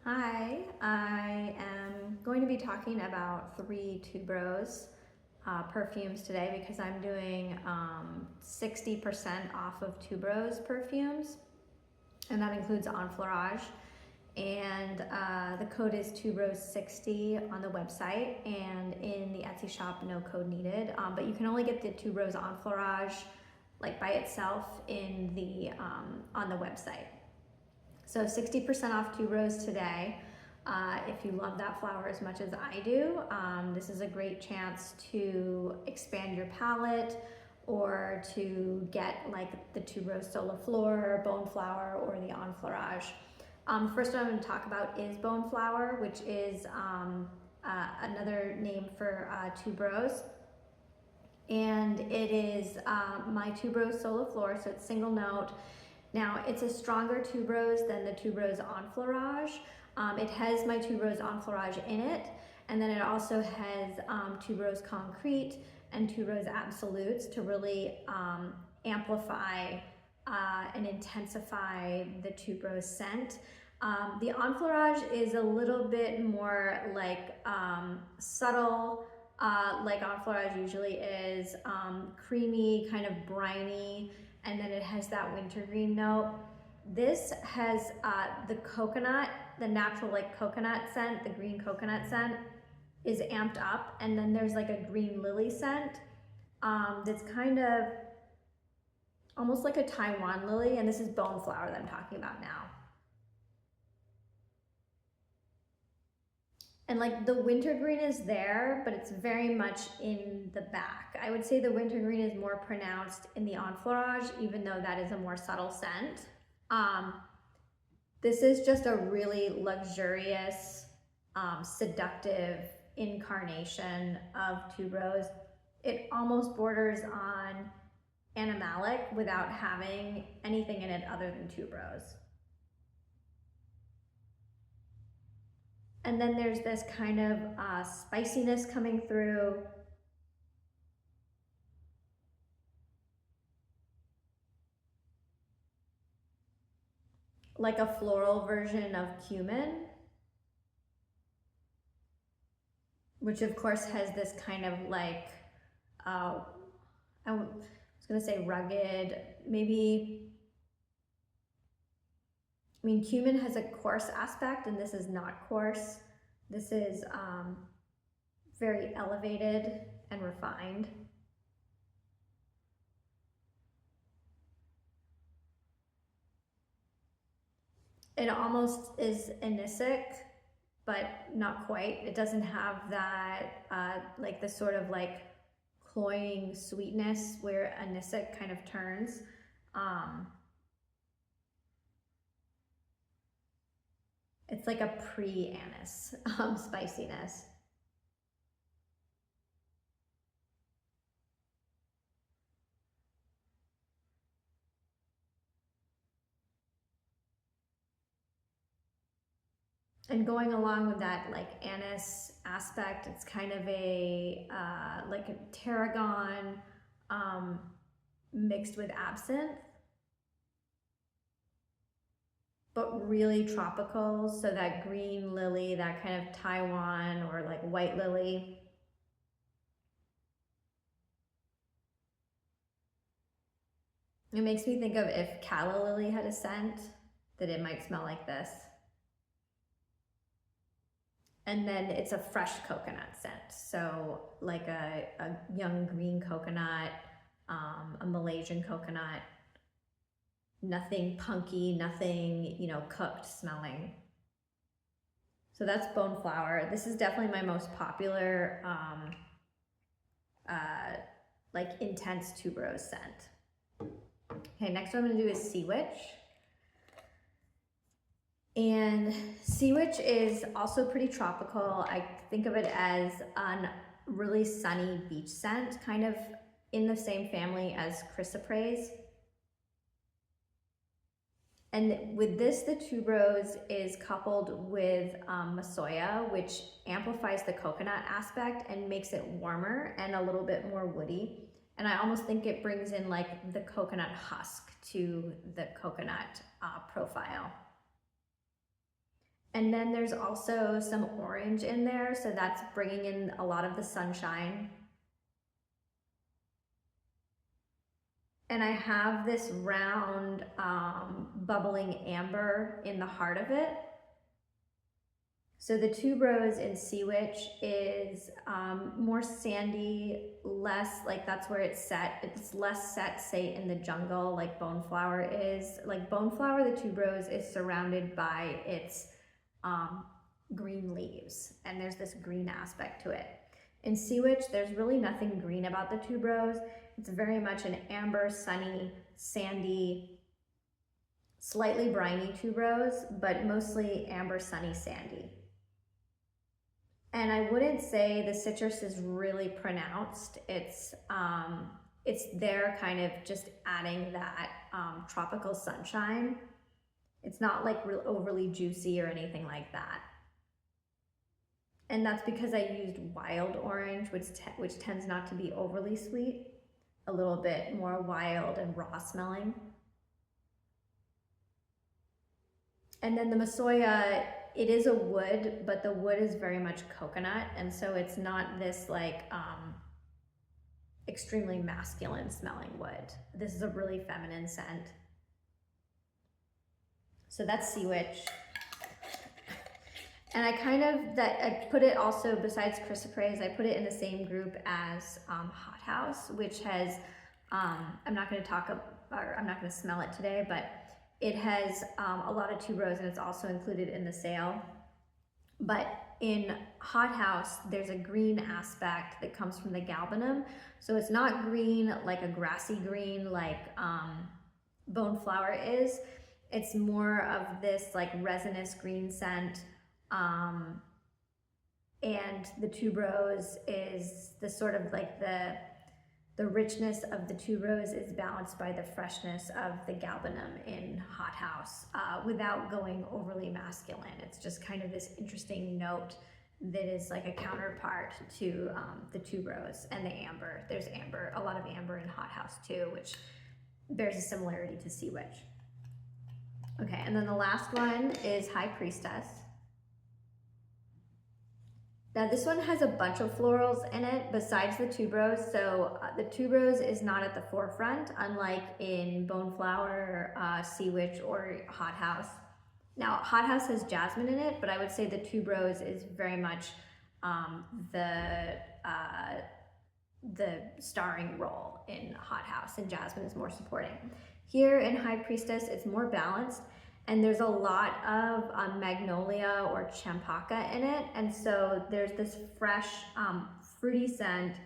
Hi, I am going to be talking about 3 tuberose perfumes today because I'm doing 60% off of tuberose perfumes, and that includes enfleurage. And the code is tuberose60 on the website, and in the Etsy shop, no code needed. But you can only get the tuberose enfleurage like by itself in the on the website. So 60% off tuberose today. If you love that flower as much as I do, this is a great chance to expand your palette or to get like the tuberose soliflor, bone flower, or the enfleurage. First what I'm going to talk about is bone flower, which is another name for tuberose. And it is my tuberose soliflor, so it's single note. Now, it's a stronger tuberose than the tuberose enfleurage. It has my tuberose enfleurage in it, and then it also has tuberose concrete and tuberose absolutes to really amplify and intensify the tuberose scent. The enfleurage is a little bit more like subtle, like enfleurage usually is, creamy, kind of briny, and then it has that wintergreen note. This has the coconut, the natural like coconut scent, the green coconut scent is amped up, and then there's like a green lily scent that's kind of almost like a Taiwan lily, and this is bone flower that I'm talking about now. And like the wintergreen is there, but it's very much in the back. I would say the wintergreen is more pronounced in the enfleurage, even though that is a more subtle scent. This is just a really luxurious, seductive incarnation of tuberose. It almost borders on animalic without having anything in it other than tuberose. And then there's this kind of spiciness coming through. Like a floral version of cumin, which of course has this kind of like, I was gonna say rugged, maybe, I mean, cumin has a coarse aspect and this is not coarse. This is very elevated and refined. It almost is anisic, but not quite. It doesn't have that, like the sort of like cloying sweetness where anisic kind of turns. It's like a pre-anise spiciness. And going along with that like anise aspect, it's kind of a like a tarragon mixed with absinthe, but really tropical. So that green lily, that kind of Taiwan or like white lily. It makes me think of if calla lily had a scent, that it might smell like this. And then it's a fresh coconut scent. So like a young green coconut, a Malaysian coconut, nothing punky, nothing, you know, cooked smelling. So that's bone flower. This is definitely my most popular, like intense tuberose scent. Okay, next what I'm gonna do is sea witch. And sea witch is also pretty tropical. I think of it as a really sunny beach scent, kind of in the same family as chrysoprase. And with this, the tuberose is coupled with masoya, which amplifies the coconut aspect and makes it warmer and a little bit more woody. And I almost think it brings in like the coconut husk to the coconut profile. And then there's also some orange in there, so that's bringing in a lot of the sunshine. And I have this round bubbling amber in the heart of it. So the tuberose in Sea Witch is more sandy, less, like that's where it's set. It's less set, say, in the jungle like Boneflower is. Like Boneflower, the tuberose is surrounded by its green leaves, and there's this green aspect to it. In Sea Witch, there's really nothing green about the tuberose. It's very much an amber, sunny, sandy, slightly briny tuberose, but mostly amber, sunny, sandy. And I wouldn't say the citrus is really pronounced. It's there kind of just adding that tropical sunshine. It's not like real overly juicy or anything like that. And that's because I used wild orange, which tends not to be overly sweet, a little bit more wild and raw smelling. And then the Masoya, it is a wood, but the wood is very much coconut, and so it's not this like extremely masculine smelling wood. This is a really feminine scent. So that's Sea Witch. And I put it also, besides Chrysoprase, I put it in the same group as Hot House, which has, I'm not going to smell it today, but it has a lot of tuberose, and it's also included in the sale. But in Hot House, there's a green aspect that comes from the galbanum. So it's not green like a grassy green like Boneflower is. It's more of this like resinous green scent. And the tuberose is the sort of like the richness of the tuberose is balanced by the freshness of the galbanum in Hot House without going overly masculine. It's just kind of this interesting note that is like a counterpart to the tuberose and the amber. There's amber, a lot of amber in Hot House too, which bears a similarity to Sea Witch. Okay, and then the last one is High Priestess. Now this one has a bunch of florals in it besides the tuberose. So the tuberose is not at the forefront, unlike in Boneflower, Sea Witch, or Hot House. Now Hot House has jasmine in it, but I would say the tuberose is very much the starring role in Hot House, and jasmine is more supporting. Here in High Priestess, it's more balanced. And there's a lot of magnolia or champaca in it. And so there's this fresh fruity scent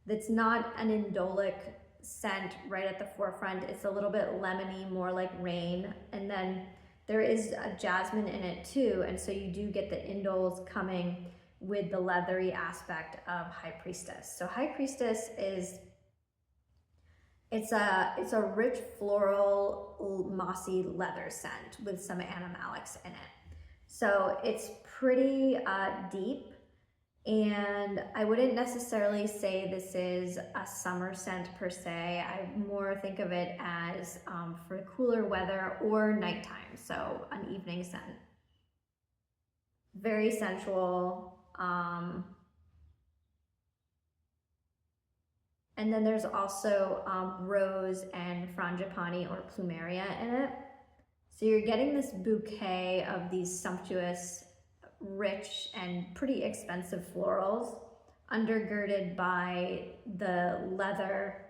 that's not an indolic scent right at the forefront. It's a little bit lemony, more like rain. And then there is a jasmine in it too. And so you do get the indoles coming with the leathery aspect of High Priestess. So High Priestess is, it's a rich floral mossy leather scent with some animalics in it. So it's pretty deep, and I wouldn't necessarily say this is a summer scent per se. I more think of it as for cooler weather or nighttime, so an evening scent. Very sensual. And then there's also rose and frangipani or plumeria in it. So you're getting this bouquet of these sumptuous, rich, and pretty expensive florals undergirded by the leather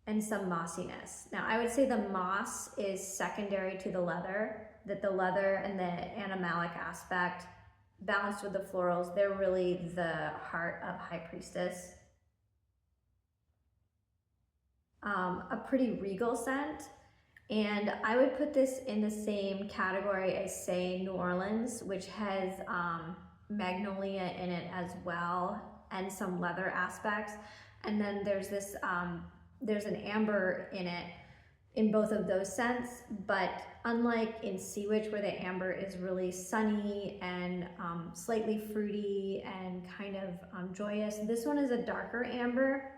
and some mossiness. Now I would say the moss is secondary to the leather, that the leather and the animalic aspect balanced with the florals, they're really the heart of High Priestess. A pretty regal scent, and I would put this in the same category as, say, New Orleans, which has magnolia in it as well, and some leather aspects. And then there's this, there's an amber in it in both of those scents, but unlike in Sea Witch, where the amber is really sunny and slightly fruity and kind of joyous, this one is a darker amber.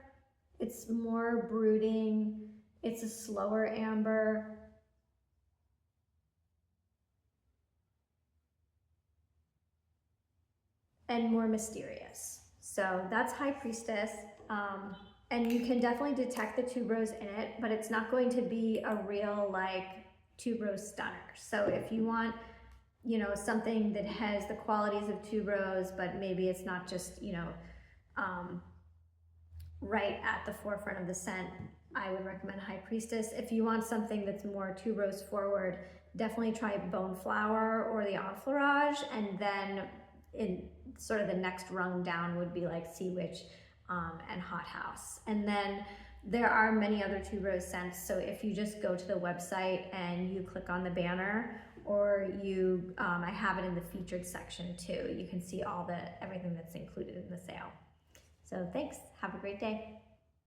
It's more brooding, It's a slower amber. And more mysterious. So that's High Priestess. And you can definitely detect the tuberose in it, but it's not going to be a real like tuberose stunner. So if you want, you know, something that has the qualities of tuberose, but maybe it's not just, you know, right at the forefront of the scent, I would recommend High Priestess. If you want something that's more tuberose forward, definitely try Bone Flower or the Enfleurage, and then in sort of the next rung down would be like Sea Witch and Hot House. And then there are many other tuberose scents, so if you just go to the website and you click on the banner, or you, I have it in the featured section too. You can see all everything that's included in the sale. So thanks, have a great day.